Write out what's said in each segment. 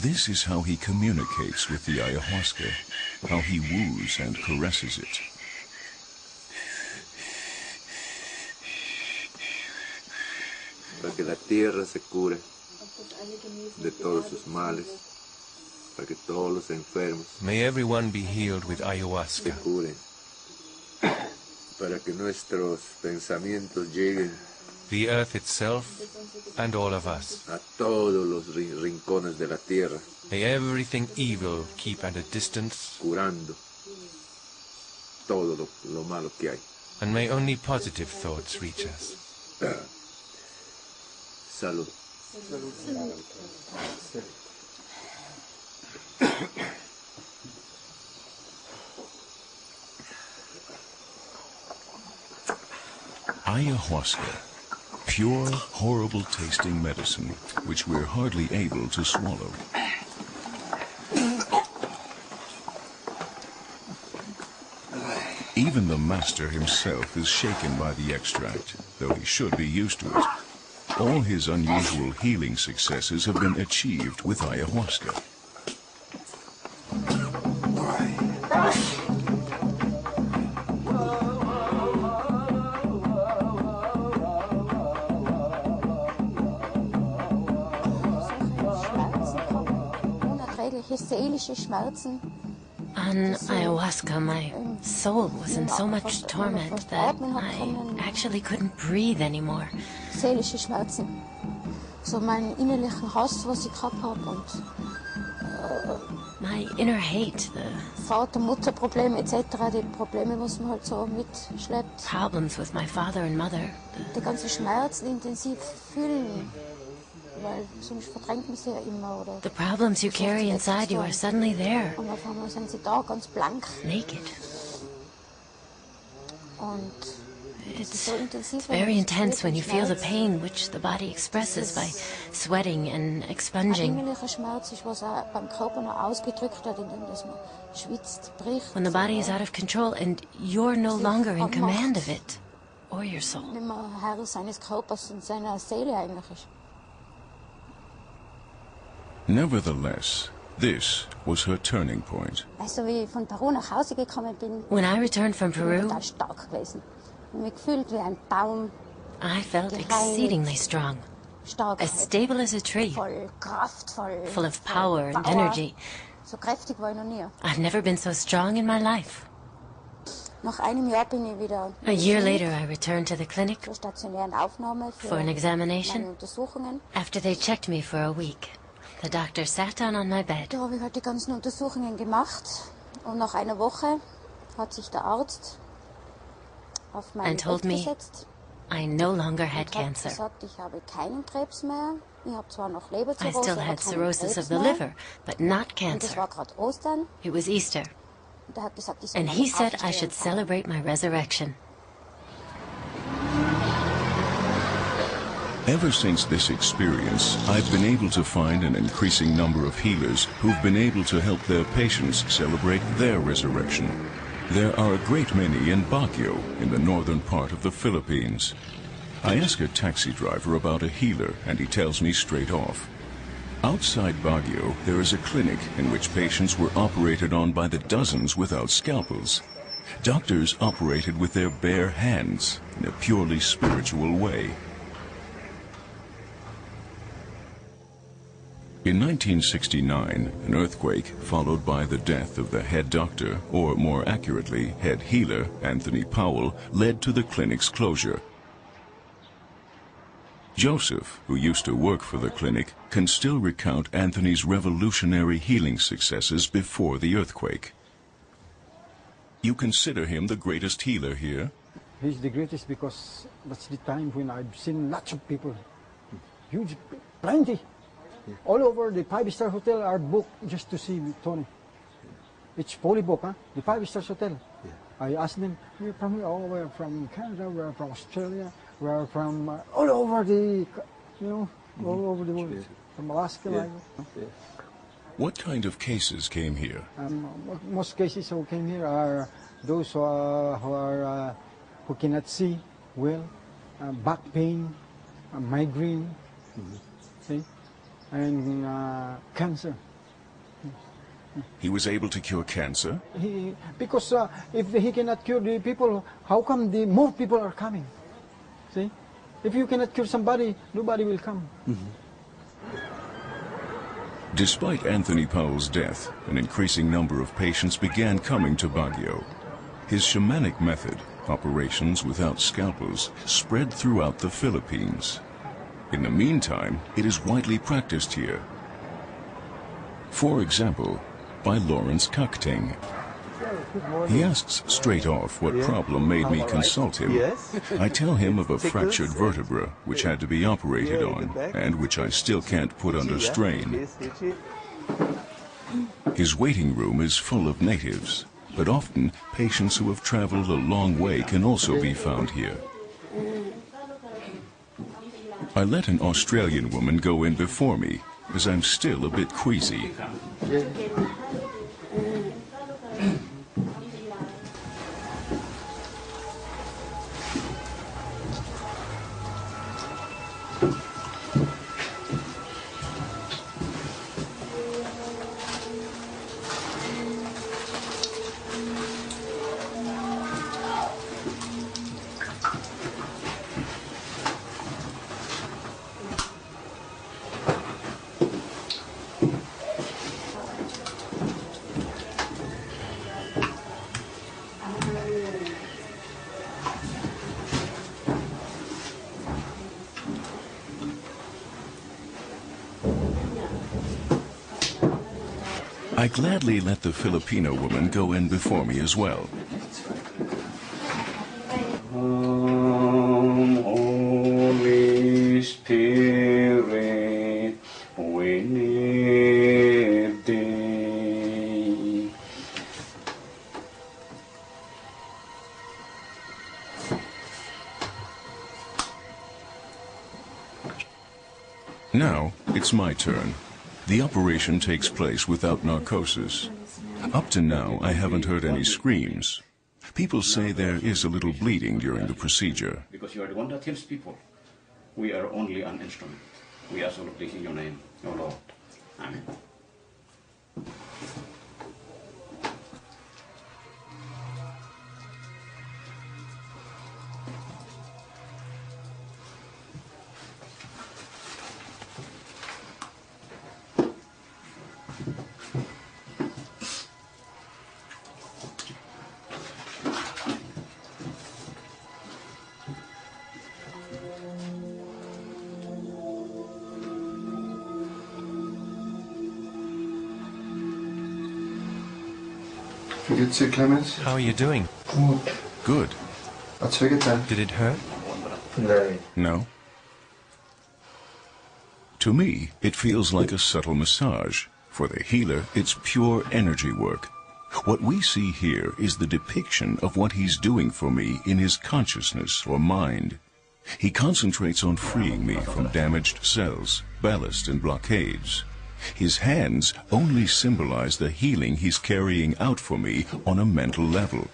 This is how he communicates with the ayahuasca, how he woos and caresses it. Para que la tierra se cure de todos sus males, para que todos los enfermos May everyone be healed with se ayahuasca. curen, para que nuestros pensamientos lleguen The earth itself and all of us. a todos los rincones de la tierra, May everything evil keep at a distance, curando todo lo malo que hay. and may only positive thoughts reach us. Salud. Ayahuasca. Pure, horrible-tasting medicine, which we're hardly able to swallow. Even the master himself is shaken by the extract, though he should be used to it. All his unusual healing successes have been achieved with ayahuasca. On ayahuasca, my soul was in so much torment that I actually couldn't breathe anymore. Seelische Schmerzen. So meinen innerlichen Hass, was ich gehabt habe, und My inner hate, the Vater-Mutter-Probleme etc., die Probleme, was man halt so mitschleppt. problems with my father and mother, Die ganzen Schmerzen intensiv fühlen, weil sonst verdrängt man sie ja immer, oder? the problems you carry inside you are suddenly there, Und auf einmal sind sie da, ganz blank. naked. Und It's so intensiv, wenn very man intense when you feel the Schmerz. pain which the body expresses by sweating and Ein expunging. innerlicher Schmerz ist, was auch beim Körper noch ausgedrückt wird, indem dass man schwitzt, bricht. When the body is out of control and you're no longer in command of it or your soul. Nicht mehr Herr seines Körpers und seiner Seele eigentlich ist. Nevertheless, this was her turning point. Also wie ich von Peru nach Hause gekommen bin, When I returned from bin ich Peru, total stark gewesen. Ich habe mich gefühlt wie ein Baum, I felt exceedingly strong, stark, as stable as a tree, voll Kraft, full of power and Power. energy. So kräftig war ich noch nie. I've never been so strong in my life. Nach einem Jahr bin ich wieder A year later, I returned to the clinic zur stationären Aufnahme für for an meine examination. Untersuchungen. After they checked me for a week, the doctor sat down on my bed Da habe ich halt die ganzen Untersuchungen gemacht. Und nach einer Woche hat sich der Arzt auf mein and told Bett me gesetzt. I no longer had Und hat cancer. gesagt, ich habe keinen Krebs mehr. Ich habe zwar noch I Leberzirrhose, still aber had keinen cirrhosis Krebs of the mehr. liver, but not Und das cancer. war gerade Ostern. It was Easter, Und er hat gesagt, ich soll and meine he said I Auferstehung should feiern. celebrate my resurrection. Ever since this experience, I've been able to find an increasing number of healers who've been able to help their patients celebrate their resurrection. There are a great many in Baguio, in the northern part of the Philippines. I ask a taxi driver about a healer, and he tells me straight off. Outside Baguio, there is a clinic in which patients were operated on by the dozens without scalpels. Doctors operated with their bare hands, in a purely spiritual way. In 1969, an earthquake, followed by the death of the head doctor, or more accurately, head healer, Anthony Powell, led to the clinic's closure. Joseph, who used to work for the clinic, can still recount Anthony's revolutionary healing successes before the earthquake. You consider him the greatest healer here? He's the greatest because that's the time when I've seen lots of people, huge, plenty. All over the five-star hotel are booked just to see Tony. It's fully booked, huh? The five-star hotel. Yeah. I asked them, we're from here, oh, we're from Canada, we're from Australia, we're from all over the, all over the world. Yeah. From Alaska, Yeah. like. Yeah. What kind of cases came here? Most cases who came here are those who cannot see well, back pain, migraine, see, and cancer. He was able to cure cancer? Because if he cannot cure the people, how come the more people are coming? See? If you cannot cure somebody, nobody will come. Despite Anthony Powell's death, an increasing number of patients began coming to Baguio. His shamanic method, operations without scalpels, spread throughout the Philippines. In the meantime, it is widely practiced here. For example, by Lawrence Cacteng. He asks straight off what problem made me consult him. I tell him of a fractured vertebra which had to be operated on and which I still can't put under strain. His waiting room is full of natives, but often patients who have traveled a long way can also be found here. I let an Australian woman go in before me, as I'm still a bit queasy. I gladly let the Filipino woman go in before me as well. Holy Spirit, we need thee. Now, it's my turn. The operation takes place without narcosis. Up to now, I haven't heard any screams. People say there is a little bleeding during the procedure. Because you are the one that heals people. We are only an instrument. We ask all of this in your name, O Lord. Amen. Wie geht's dir, Clemens? How are you doing? Gut. Good. Hat's wehgetan? Did it hurt? Nein. No? To me, it feels like a subtle massage. For the healer, it's pure energy work. What we see here is the depiction of what he's doing for me in his consciousness or mind. He concentrates on freeing me from damaged cells, ballast, and blockades. His hands only symbolize the healing he's carrying out for me on a mental level.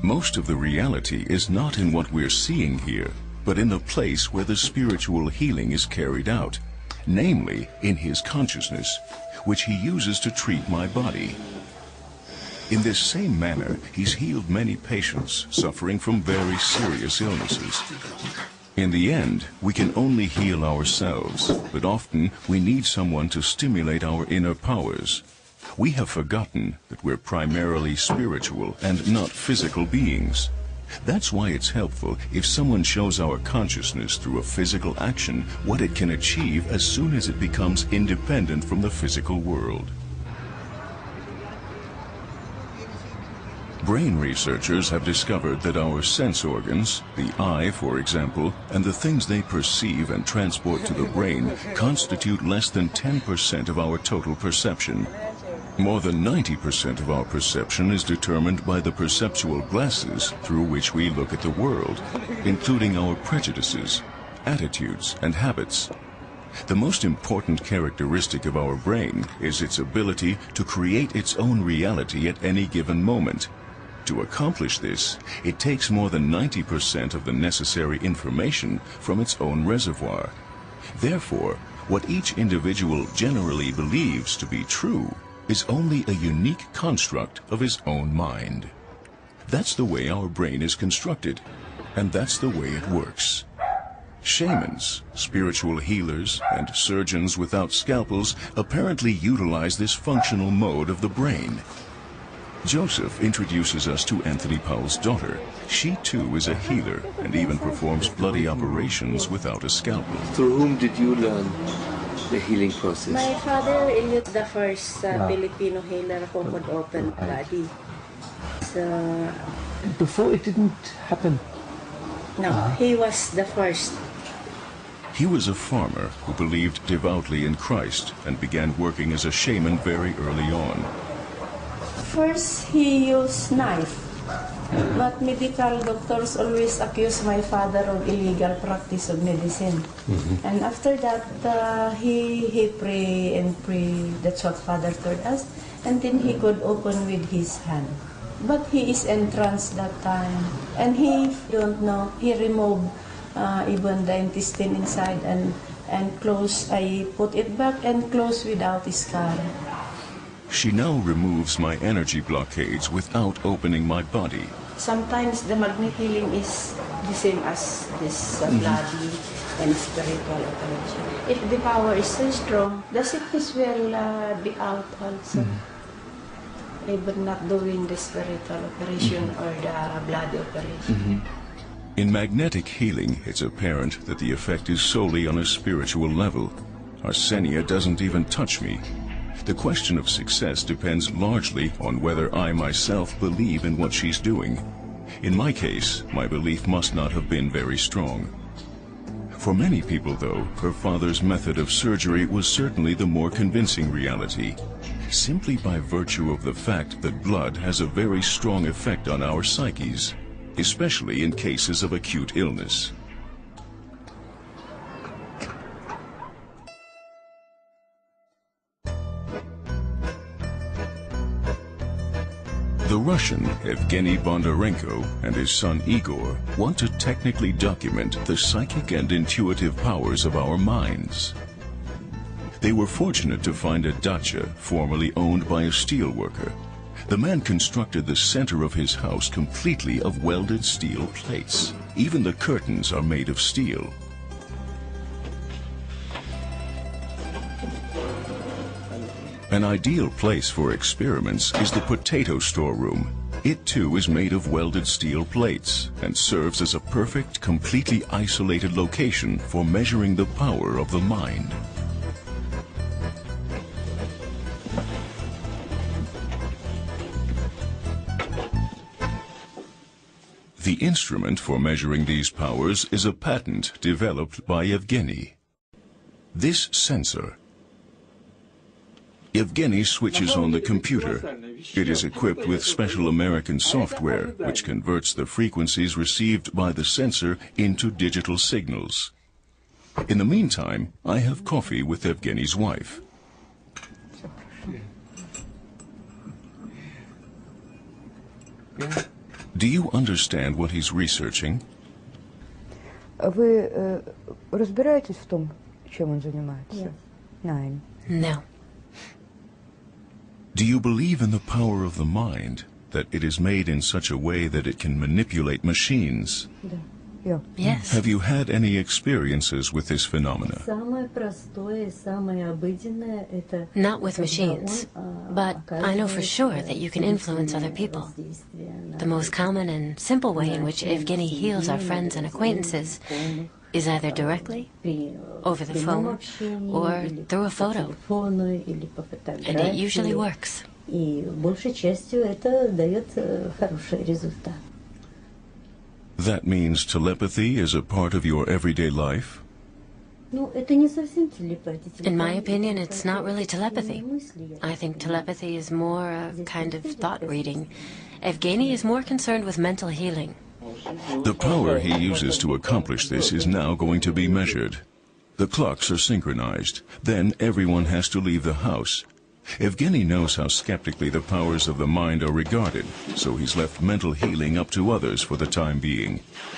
Most of the reality is not in what we're seeing here, but in the place where the spiritual healing is carried out, namely in his consciousness, which he uses to treat my body. In this same manner, he's healed many patients suffering from very serious illnesses. In the end, we can only heal ourselves, but often we need someone to stimulate our inner powers. We have forgotten that we're primarily spiritual and not physical beings. That's why it's helpful if someone shows our consciousness through a physical action what it can achieve as soon as it becomes independent from the physical world. Brain researchers have discovered that our sense organs, the eye, for example, and the things they perceive and transport to the brain constitute less than 10% of our total perception. More than 90% of our perception is determined by the perceptual glasses through which we look at the world, including our prejudices, attitudes, and habits. The most important characteristic of our brain is its ability to create its own reality at any given moment. To accomplish this, it takes more than 90% of the necessary information from its own reservoir. Therefore, What each individual generally believes to be true is only a unique construct of his own mind. That's the way our brain is constructed, and that's the way it works. Shamans, spiritual healers, and surgeons without scalpels apparently utilize this functional mode of the brain. Joseph introduces us to Anthony Powell's daughter. She too is a healer and even performs bloody operations without a scalpel. Through whom did you learn the healing process? My father is the first Filipino healer who could open body. So, before it didn't happen? No, he was the first. He was a farmer who believed devoutly in Christ and began working as a shaman very early on. First, he used knife, but medical doctors always accuse my father of illegal practice of medicine. And after that, he pray and pray. That's what father told us. And then he could open with his hand. But he is entranced that time, and he don't know. He removed even the intestine inside and close. I put it back and close without scar. She now removes my energy blockades without opening my body. Sometimes the magnet healing is the same as this bloody and spiritual operation. If the power is so strong, the sickness will be out also. Even not doing the spiritual operation or the blood operation. In magnetic healing, it's apparent that the effect is solely on a spiritual level. Arsenia doesn't even touch me. The question of success depends largely on whether I myself believe in what she's doing. In my case, my belief must not have been very strong. For many people, though, her father's method of surgery was certainly the more convincing reality, simply by virtue of the fact that blood has a very strong effect on our psyches, especially in cases of acute illness. The Russian Evgeny Bondarenko and his son Igor want to technically document the psychic and intuitive powers of our minds. They were fortunate to find a dacha formerly owned by a steelworker. The man constructed the center of his house completely of welded steel plates. Even the curtains are made of steel. An ideal place for experiments is the potato storeroom. It too is made of welded steel plates and serves as a perfect, completely isolated location for measuring the power of the mind. The instrument for measuring these powers is a patent developed by Evgeny. This sensor. Evgeny switches on the computer. It is equipped with special American software, which converts the frequencies received by the sensor into digital signals. In the meantime, I have coffee with Evgeny's wife. Do you understand what he's researching? Вы разбираетесь в том, чем он занимается? Nein. No. Do you believe in the power of the mind, that it is made in such a way that it can manipulate machines? Yes. Have you had any experiences with this phenomena? Not with machines, but I know for sure that you can influence other people. The most common and simple way in which Evgeny heals our friends and acquaintances is either directly, over the phone, or through a photo. And it usually works. That means telepathy is a part of your everyday life? In my opinion, it's not really telepathy. I think telepathy is more a kind of thought reading. Evgeny is more concerned with mental healing. The power he uses to accomplish this is now going to be measured. The clocks are synchronized. Then everyone has to leave the house. Evgeny knows how skeptically the powers of the mind are regarded, so he's left mental healing up to others for the time being.